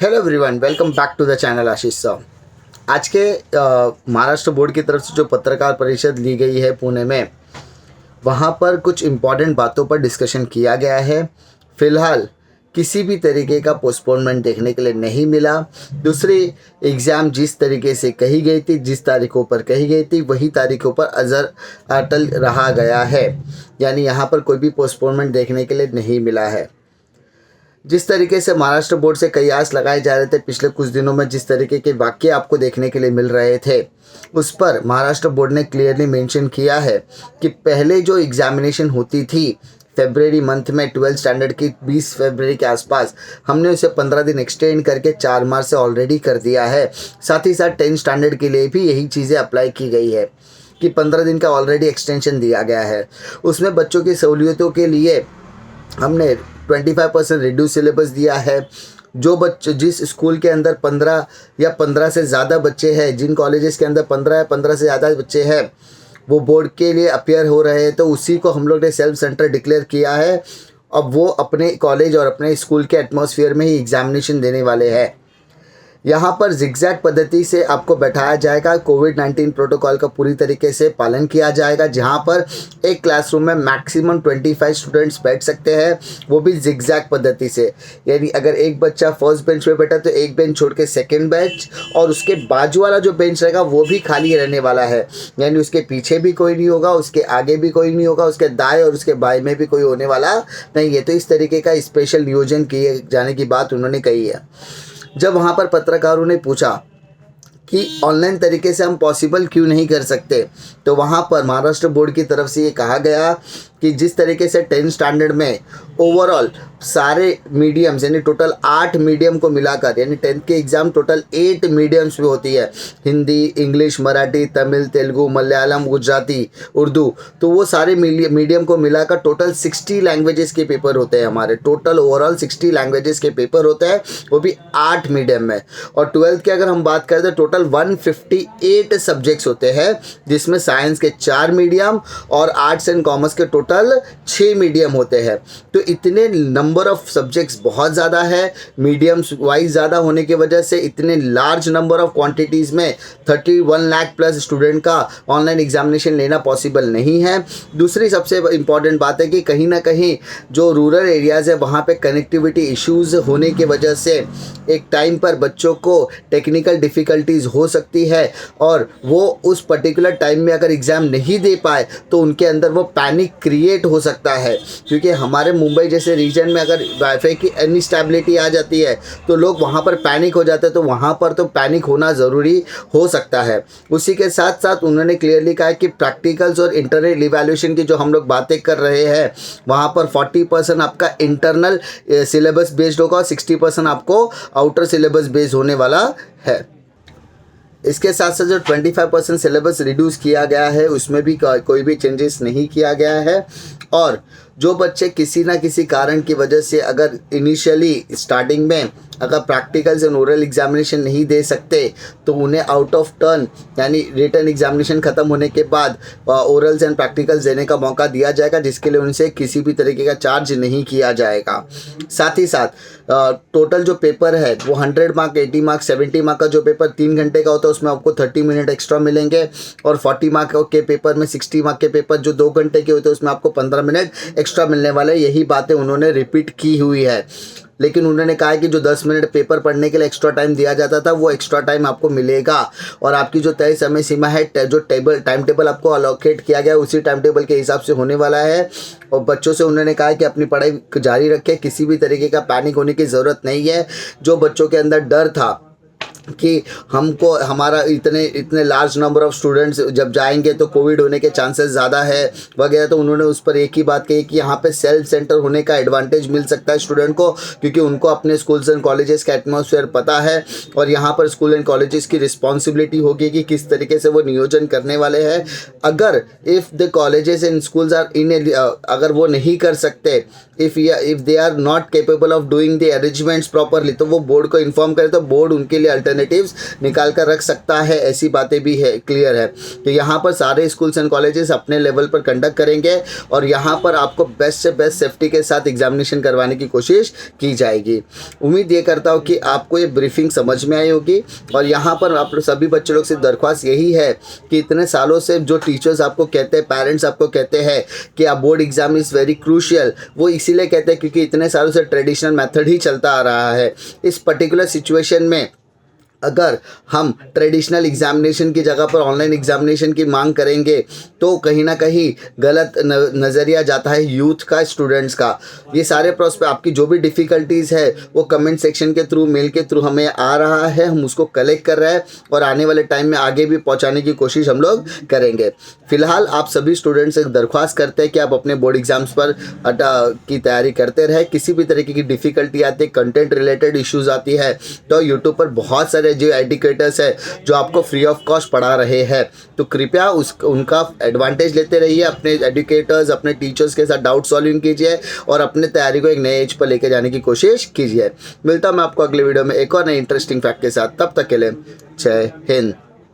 Hello everyone, welcome back to the channel Ashish sir. आज के Maharashtra board की तरफ से जो पत्रकार परिषद ली गई है पुणे में, वहाँ पर कुछ इम्पॉर्टेंट बातों पर डिस्कशन किया गया है। फ़िलहाल किसी भी तरीके का पोस्टपोनमेंट देखने के लिए नहीं मिला। दूसरी एग्ज़ाम जिस तरीके से कही गई थी, जिस तारीखों पर कही गई थी, वही तारीखों पर अटल रहा गया है। यानी यहाँ पर कोई भी पोस्टपोनमेंट देखने के लिए नहीं मिला है। जिस तरीके से महाराष्ट्र बोर्ड से कई आस लगाए जा रहे थे पिछले कुछ दिनों में, जिस तरीके के वाक्य आपको देखने के लिए मिल रहे थे, उस पर महाराष्ट्र बोर्ड ने क्लियरली मेंशन किया है कि पहले जो एग्जामिनेशन होती थी फरवरी मंथ में 12th स्टैंडर्ड की 20 फरवरी के आसपास, हमने उसे 15 दिन एक्सटेंड करके 4 मार्च से ऑलरेडी कर दिया है। साथ ही साथ 10th स्टैंडर्ड के लिए भी यही चीज़ें अप्लाई की गई है कि 15 दिन का ऑलरेडी एक्सटेंशन दिया गया है। उसमें बच्चों की सहूलियतों के लिए हमने 25% रिड्यूस सिलेबस दिया है। जो बच्चे जिस स्कूल के अंदर 15 या 15 से ज़्यादा बच्चे हैं, जिन कॉलेजेस के अंदर 15 या 15 से ज़्यादा बच्चे हैं, वो बोर्ड के लिए अपियर हो रहे हैं, तो उसी को हम लोग ने सेल्फ सेंटर डिक्लेयर किया है। अब वो अपने कॉलेज और अपने स्कूल के एटमॉस्फेयर में ही एग्जामिनेशन देने वाले हैं। यहाँ पर जिगजैग पद्धति से आपको बैठाया जाएगा। कोविड-19 प्रोटोकॉल का पूरी तरीके से पालन किया जाएगा, जहाँ पर एक क्लासरूम में मैक्सिमम 25 स्टूडेंट्स बैठ सकते हैं, वो भी जिगजैग पद्धति से। यानी अगर एक बच्चा फर्स्ट बेंच पे बैठा तो एक बेंच छोड़ के सेकेंड बेंच, और उसके बाजू वाला जो बेंच रहेगा वो भी खाली रहने वाला है। यानी उसके पीछे भी कोई नहीं होगा, उसके आगे भी कोई नहीं होगा, उसके दाएँ और उसके बाएँ में भी कोई होने वाला नहीं है। तो इस तरीके का स्पेशल नियोजन किए जाने की बात उन्होंने कही है। जब वहाँ पर पत्रकारों ने पूछा कि ऑनलाइन तरीके से हम पॉसिबल क्यों नहीं कर सकते, तो वहाँ पर महाराष्ट्र बोर्ड की तरफ से ये कहा गया कि जिस तरीके से 10th स्टैंडर्ड में ओवरऑल सारे मीडियम्स यानी टोटल 8 मीडियम को मिलाकर, यानी 10th के एग्ज़ाम टोटल 8 मीडियम्स में होती है, हिंदी, इंग्लिश, मराठी, तमिल, तेलुगु, मलयालम, गुजराती, उर्दू, तो वो सारे मीडियम को मिलाकर टोटल 60 लैंग्वेजेस के पेपर होते हैं हमारे। टोटल ओवरऑल 60 लैंग्वेजेस के पेपर होते हैं, वो भी 8 मीडियम में। और 12th की अगर हम बात करें तो टोटल 158 सब्जेक्ट्स होते हैं, जिसमें साइंस के 4 मीडियम और आर्ट्स एंड कॉमर्स के टोटल 6 मीडियम होते हैं। तो इतने नंबर ऑफ सब्जेक्ट्स बहुत ज़्यादा है। मीडियम्स वाइज ज़्यादा होने की वजह से इतने लार्ज नंबर ऑफ क्वांटिटीज़ में 31 लाख प्लस स्टूडेंट का ऑनलाइन एग्जामिनेशन लेना पॉसिबल नहीं है। दूसरी सबसे इम्पॉर्टेंट बात है कि कहीं ना कहीं जो रूरल एरियाज़ है, वहाँ पे कनेक्टिविटी इश्यूज़ होने की वजह से एक टाइम पर बच्चों को टेक्निकल डिफ़िकल्टीज़ हो सकती है, और वो उस पर्टिकुलर टाइम में अगर एग्ज़ाम नहीं दे पाए तो उनके अंदर वो पैनिक क्रिएट हो सकता है। क्योंकि हमारे मुंबई जैसे रीजन में अगर वाईफाई की इनस्टेबिलिटी आ जाती है तो लोग वहाँ पर पैनिक हो जाते हैं, तो वहाँ पर तो पैनिक होना ज़रूरी हो सकता है। उसी के साथ साथ उन्होंने क्लियरली कहा कि प्रैक्टिकल्स और इंटरनल इवैल्यूएशन की जो हम लोग बातें कर रहे हैं, वहाँ पर 40% आपका इंटरनल सिलेबस बेस्ड होगा और 60% आपको आउटर सिलेबस बेस्ड होने वाला है। इसके साथ साथ जो 25% सिलेबस रिड्यूस किया गया है, उसमें भी कोई भी चेंजेस नहीं किया गया है। और जो बच्चे किसी ना किसी कारण की वजह से अगर इनिशियली स्टार्टिंग में अगर प्रैक्टिकल्स एंड ओरल एग्जामिनेशन नहीं दे सकते, तो उन्हें आउट ऑफ टर्न यानी रिटन एग्जामिनेशन ख़त्म होने के बाद ओरल्स एंड प्रैक्टिकल्स देने का मौका दिया जाएगा, जिसके लिए उनसे किसी भी तरीके का चार्ज नहीं किया जाएगा। साथ ही साथ टोटल जो पेपर है वो 100 मार्क, 80 मार्क, 70 मार्क का जो पेपर 3 घंटे का होता है, उसमें आपको 30 मिनट एक्स्ट्रा मिलेंगे। और 40 मार्क के पेपर में 60 मार्क के पेपर जो 2 घंटे के होते हैं, उसमें आपको 15 मिनट एक्स्ट्रा मिलने वाले। यही बातें उन्होंने रिपीट की हुई है। लेकिन उन्होंने कहा कि जो 10 मिनट पेपर पढ़ने के लिए एक्स्ट्रा टाइम दिया जाता था, वो एक्स्ट्रा टाइम आपको मिलेगा। और आपकी जो तय समय सीमा है, जो टाइम टेबल आपको अलोकेट किया गया है, उसी टाइम टेबल के हिसाब से होने वाला है। और बच्चों से उन्होंने कहा कि अपनी पढ़ाई जारी रखें, किसी भी तरीके का पैनिक होने की ज़रूरत नहीं है। जो बच्चों के अंदर डर था कि हमको हमारा इतने लार्ज नंबर ऑफ स्टूडेंट्स जब जाएंगे तो कोविड होने के चांसेस ज़्यादा है वगैरह, तो उन्होंने उस पर एक ही बात कही कि यहाँ पे सेल्फ सेंटर होने का एडवांटेज मिल सकता है स्टूडेंट को, क्योंकि उनको अपने स्कूल्स एंड कॉलेजेस का एटमॉस्फेयर पता है, और यहाँ पर स्कूल एंड कॉलेजेस की रिस्पॉन्सिबिलिटी होगी कि किस तरीके से वो नियोजन करने वाले हैं। अगर if the colleges and schools are अगर वो नहीं कर सकते, if they are not capable of doing the arrangements properly, तो वो बोर्ड को इन्फॉर्म करें, तो बोर्ड उनके लिए अल्टरनेटिव अल्टरनेटिव्स निकाल कर रख सकता है, ऐसी बातें भी है, क्लियर है। तो यहाँ पर सारे स्कूल्स एंड कॉलेजेस अपने लेवल पर कंडक्ट करेंगे और यहाँ पर आपको बेस्ट से बेस्ट सेफ्टी के साथ एग्जामिनेशन करवाने की कोशिश की जाएगी। उम्मीद ये करता हूँ कि आपको ये ब्रीफिंग समझ में आई होगी। और यहाँ पर आप सभी बच्चों लोग से दरख्वास्त यही है कि इतने सालों से जो टीचर्स आपको कहते हैं, पेरेंट्स आपको कहते हैं कि आप board exam is very crucial, वो इसीलिए कहते हैं क्योंकि इतने सालों से ट्रेडिशनल मेथड ही चलता आ रहा है। इस पर्टिकुलर सिचुएशन में अगर हम ट्रेडिशनल एग्जामिनेशन की जगह पर ऑनलाइन एग्जामिनेशन की मांग करेंगे तो कहीं ना कहीं गलत नज़रिया जाता है यूथ का, स्टूडेंट्स का। ये सारे प्रोस्पेक्ट आपकी जो भी डिफ़िकल्टीज़ है वो कमेंट सेक्शन के थ्रू, मेल के थ्रू हमें आ रहा है, हम उसको कलेक्ट कर रहे हैं और आने वाले टाइम में आगे भी पहुंचाने की कोशिश हम लोग करेंगे। फ़िलहाल आप सभी स्टूडेंट्स से दरख्वास्त करते हैं कि आप अपने बोर्ड एग्ज़ाम्स पर की तैयारी करते रहे। किसी भी तरीके की डिफ़िकल्टी आती है, कंटेंट रिलेटेड इश्यूज़ आती है, तो यूट्यूब पर बहुत सारे जो एजुकेटर्स है जो आपको फ्री ऑफ कॉस्ट पढ़ा रहे हैं, तो कृपया उनका एडवांटेज लेते रहिए। अपने एजुकेटर्स, अपने टीचर्स के साथ डाउट सॉल्विंग कीजिए और अपने तैयारी को एक नए एज पर लेके जाने की कोशिश कीजिए। मिलता हूं मैं आपको अगले वीडियो में एक और नए इंटरेस्टिंग फैक्ट के साथ। तब तक के लिए जय हिंद।